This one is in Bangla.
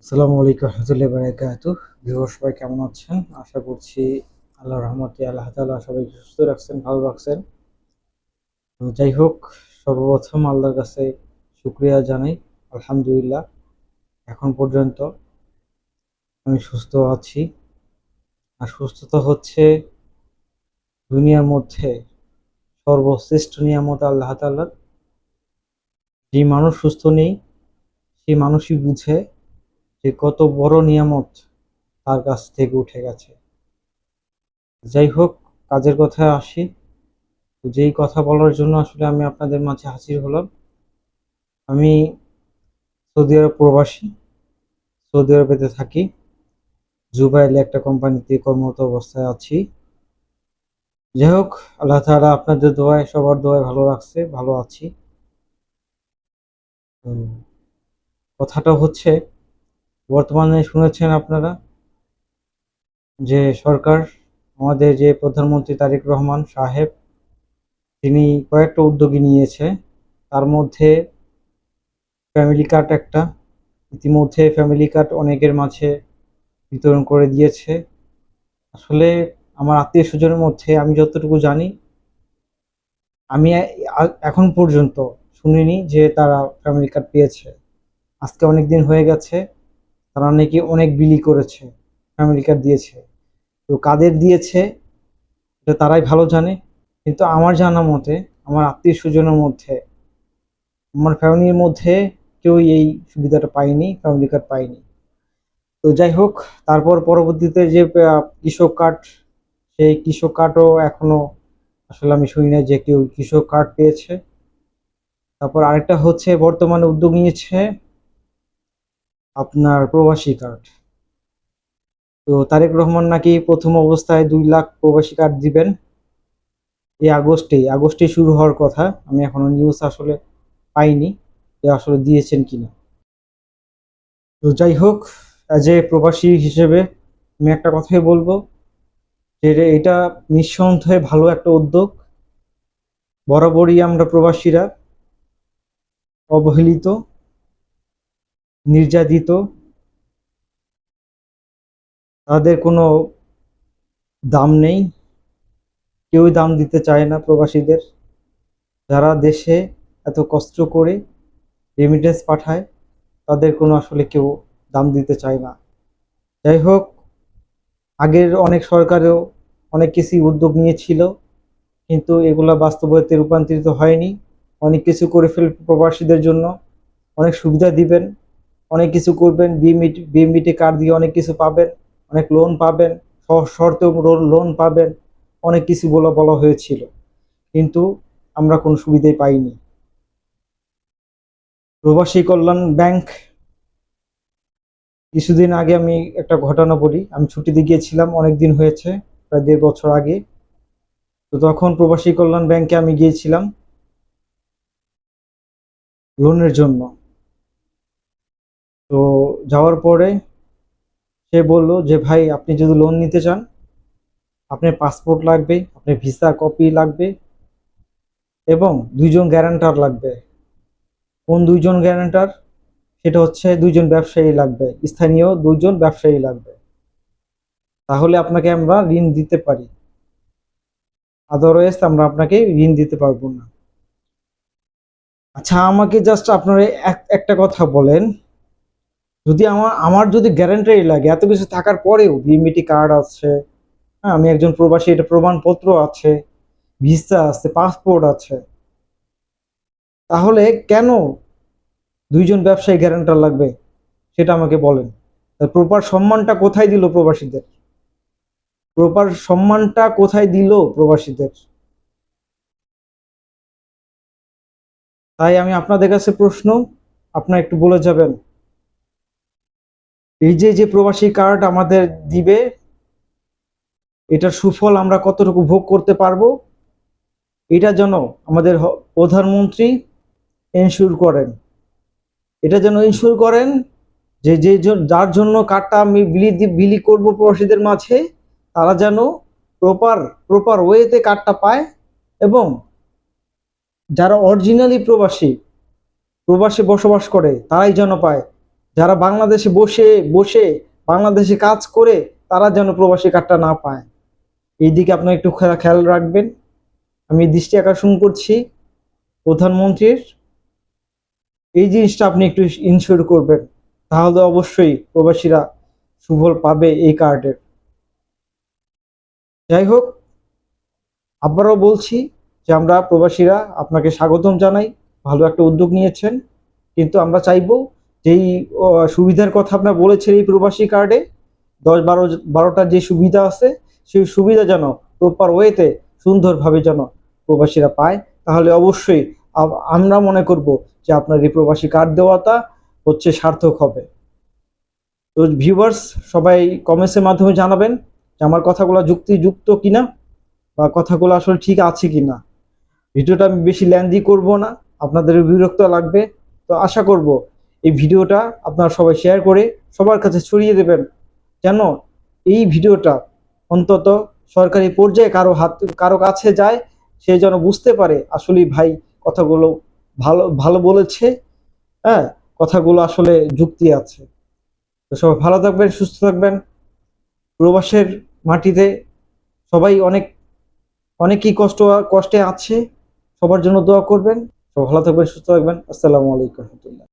আসসালামু আলাইকুম রহমতুল্লাহি বারাকাতুহু। ভিউয়ার্স সবাই কেমন আছেন? আশা করছি আল্লাহর রহমতে আল্লাহ তাআলা সবাইকে সুস্থ রাখছেন, ভালো রাখছেন। তো যাই হোক, সর্বপ্রথম আল্লাহর কাছে শুকরিয়া জানাই। আলহামদুলিল্লাহ, এখন পর্যন্ত আমি সুস্থ আছি। আর সুস্থতা হচ্ছে দুনিয়ার মধ্যে সর্বশ্রেষ্ঠ নিয়ামত আল্লাহ তাআলার। যে মানুষ সুস্থ নেই, সেই মানুষই বুঝে যে কত বড় নিয়ামত তার কাছ থেকে উঠে গেছে। যাই হোক, কাজের কথায় আসি। তো যেই কথা বলার জন্য আসলে আমি আপনাদের মাঝে হাজির হলাম। আমি সৌদি আরব প্রবাসী, সৌদি আরবেতে থাকি। জুবাইলে একটা কোম্পানিতে কর্মরত অবস্থায় আছি। যাই হোক, আল্লাহ তাআলা আপনাদের দোয়ায়, সবার দোয়ায় ভালো রাখছে, ভালো আছি। তো কথাটা হচ্ছে, বর্তমানে শুনেছেন আপনারা যে সরকার, আমাদের যে প্রধানমন্ত্রী তারেক রহমান সাহেব, তিনি কয়েকটা উদ্যোগী নিয়েছে। তার মধ্যে ফ্যামিলি কার্ড একটা। ইতিমধ্যে ফ্যামিলি কার্ড অনেকের মাঝে বিতরণ করে দিয়েছে। আসলে আমার আত্মীয়-স্বজনের মধ্যে আমি যতটুকু জানি, আমি এখন পর্যন্ত শুনিনি যে তারা ফ্যামিলি কার্ড পেয়েছে। আজকে অনেক দিন হয়ে গেছে, তারা নাকি অনেক বিলি করেছে, ফ্যামিলি কার্ড দিয়েছে। তো কাদের দিয়েছে এটা তারাই ভালো জানে। কিন্তু আমার জানা মতে, আমার আত্মীয়-স্বজনের মধ্যে, আমার ফ্যামিলির মধ্যে কেউই এই সুবিধাটা পায়নি, ফ্যামিলি কার্ড পায়নি। তো যাই হোক, তারপর পরবর্তীতে যে কৃষক কার্ড, সেই কৃষক কার্ডও এখনো আসলে আমি শুনি না যে কেউ কৃষক কার্ড পেয়েছে। তারপর আরেকটা হচ্ছে, বর্তমানে উদ্যোগ নিয়েছে আপনার প্রবাসী কার্ড। তো তারেক রহমান নাকি প্রথম অবস্থায় 2 লাখ প্রবাসী কার্ড দিবেন। এই আগস্টেই শুরু হওয়ার কথা। আমি এখনো নিউজ আসলে পাইনি যে আসলে দিয়েছেন কিনা। তো যাই হোক, অ্যাজ এ প্রবাসী হিসেবে আমি একটা কথাই বলবো, যে এটা নিঃসন্দেহে ভালো একটা উদ্যোগ। বরাবরই আমরা প্রবাসীরা অবহেলিত, নির্যাতিত, তাদের কোনো দাম নেই, কেউই দাম দিতে চায় না প্রবাসীদের। যারা দেশে এত কষ্ট করে রেমিটেন্স পাঠায়, তাদের কোনো আসলে কেউ দাম দিতে চায় না। যাই হোক, আগের অনেক সরকারেও অনেক কিছুই উদ্যোগ নিয়েছিল, কিন্তু এগুলা বাস্তবায়িত রূপান্তরিত হয়নি। অনেক কিছু করে প্রবাসীদের জন্য, অনেক সুবিধা দিবেন, অনেক কিছু করবেন, বিএমইটি কার্ড দিয়ে অনেক কিছু পাবেন, অনেক লোন পাবেন, সহজ শর্তেও লোন পাবেন, অনেক কিছু বলা বলা হয়েছিল, কিন্তু আমরা কোনো সুবিধাই পাইনি। প্রবাসী কল্যাণ ব্যাংক, কিছুদিন আগে আমি একটা ঘটনা বলি। আমি ছুটিতে গিয়েছিলাম, অনেক দিন হয়েছে, প্রায় 1.5 বছর আগে। তো তখন প্রবাসী কল্যাণ ব্যাংকে আমি গিয়েছিলাম লোনের জন্য। তো যাওয়ার পরে সে বলল যে, ভাই আপনি যদি লোন নিতে চান, আপনার পাসপোর্ট লাগবে, আপনার ভিসা কপি লাগবে, এবং 2জন গ্যারান্টার লাগবে। কোন 2জন গ্যারান্টার? সেটা হচ্ছে 2জন ব্যবসায়ী লাগবে, স্থানীয় 2জন ব্যবসায়ী লাগবে। তাহলে আপনাকে আমরা ঋণ দিতে পারি, আদারওয়াইজ আমরা আপনাকে ঋণ দিতে পারবো না। আচ্ছা, আমাকে জাস্ট আপনারা একটা কথা বলেন, যদি আমার যদি গ্যারান্টারি লাগে, এত কিছু থাকার পরেও, বিএমইটি কার্ড আছে, হ্যাঁ আমি একজন প্রবাসী, এটা প্রমাণপত্র আছে, ভিসা আছে, পাসপোর্ট আছে, তাহলে কেন 2জন ব্যবসায়ী গ্যারান্টার লাগবে? সেটা আমাকে বলেন। প্রপার সম্মানটা কোথায় দিল প্রবাসীদের? প্রপার সম্মানটা কোথায় দিল প্রবাসীদের? তাই আমি আপনাদের কাছে প্রশ্ন, আপনারা একটু বলে যাবেন, এই যে যে প্রবাসী কার্ড আমাদের দিবে, এটার সুফল আমরা কতটুকু ভোগ করতে পারবো, এটা যেন আমাদের প্রধানমন্ত্রী এনশিওর করেন। এটা যেন এনশিওর করেন যে যার জন্য কার্ডটা আমি বিলি করব প্রবাসীদের মাঝে, তারা যেন প্রপার প্রপার ওয়েতে কার্ডটা পায়, এবং যারা অরিজিনালি প্রবাসী, প্রবাসে বসবাস করে, তারাই যেন পায়। যারা বাংলাদেশে বসে বসে বাংলাদেশে কাজ করে তারা যেন প্রবাসী কার্ডটা না পায়, এই দিকে আপনার একটু খেয়াল রাখবেন। আমি দৃষ্টি আকর্ষণ করছি প্রধানমন্ত্রীর, এই জিনিসটা আপনি একটু ইনশিওর করবেন, তাহলে অবশ্যই প্রবাসীরা সুফল পাবে এই কার্ডের। যাই হোক, আবারও বলছি যে আমরা প্রবাসীরা আপনাকে স্বাগতম জানাই, ভালো একটা উদ্যোগ নিয়েছেন, কিন্তু আমরা চাইবো যেই সুবিধার কথা আপনার বলেছেন এই প্রবাসী কার্ডে 10-12টা যে সুবিধা আছে সেই সুবিধা যেন প্রপার ওয়েতে সুন্দরভাবে যেন প্রবাসীরা পায়, তাহলে অবশ্যই আমরা মনে করব যে আপনার এই প্রবাসী কার্ড দেওয়াটা হচ্ছে সার্থক হবে। তো ভিউয়ার্স, সবাই কমেন্টসের মাধ্যমে জানাবেন যে আমার কথাগুলো যুক্তিযুক্ত কিনা বা কথাগুলো আসলে ঠিক আছে কিনা। ভিডিওটা আমি বেশি লেন্দি করব না, আপনাদের বিরক্ত লাগবে। তো আশা করব এই ভিডিওটা আপনারা সবাই শেয়ার করে সবার কাছে ছড়িয়ে দেবেন, যেন এই ভিডিওটা অন্তত সরকারি পর্যায়ে কারো কাছে যায়, সে যেন বুঝতে পারে আসলে ভাই কথাগুলো ভালো ভালো বলেছে, হ্যাঁ, কথাগুলো আসলে যুক্তি আছে। তো সবাই ভালো থাকবেন, সুস্থ থাকবেন। প্রবাসের মাটিতে সবাই অনেকই কষ্টে আছে, সবার জন্য দোয়া করবেন। সবাই ভালো থাকবেন, সুস্থ থাকবেন। আসসালামু আলাইকুম।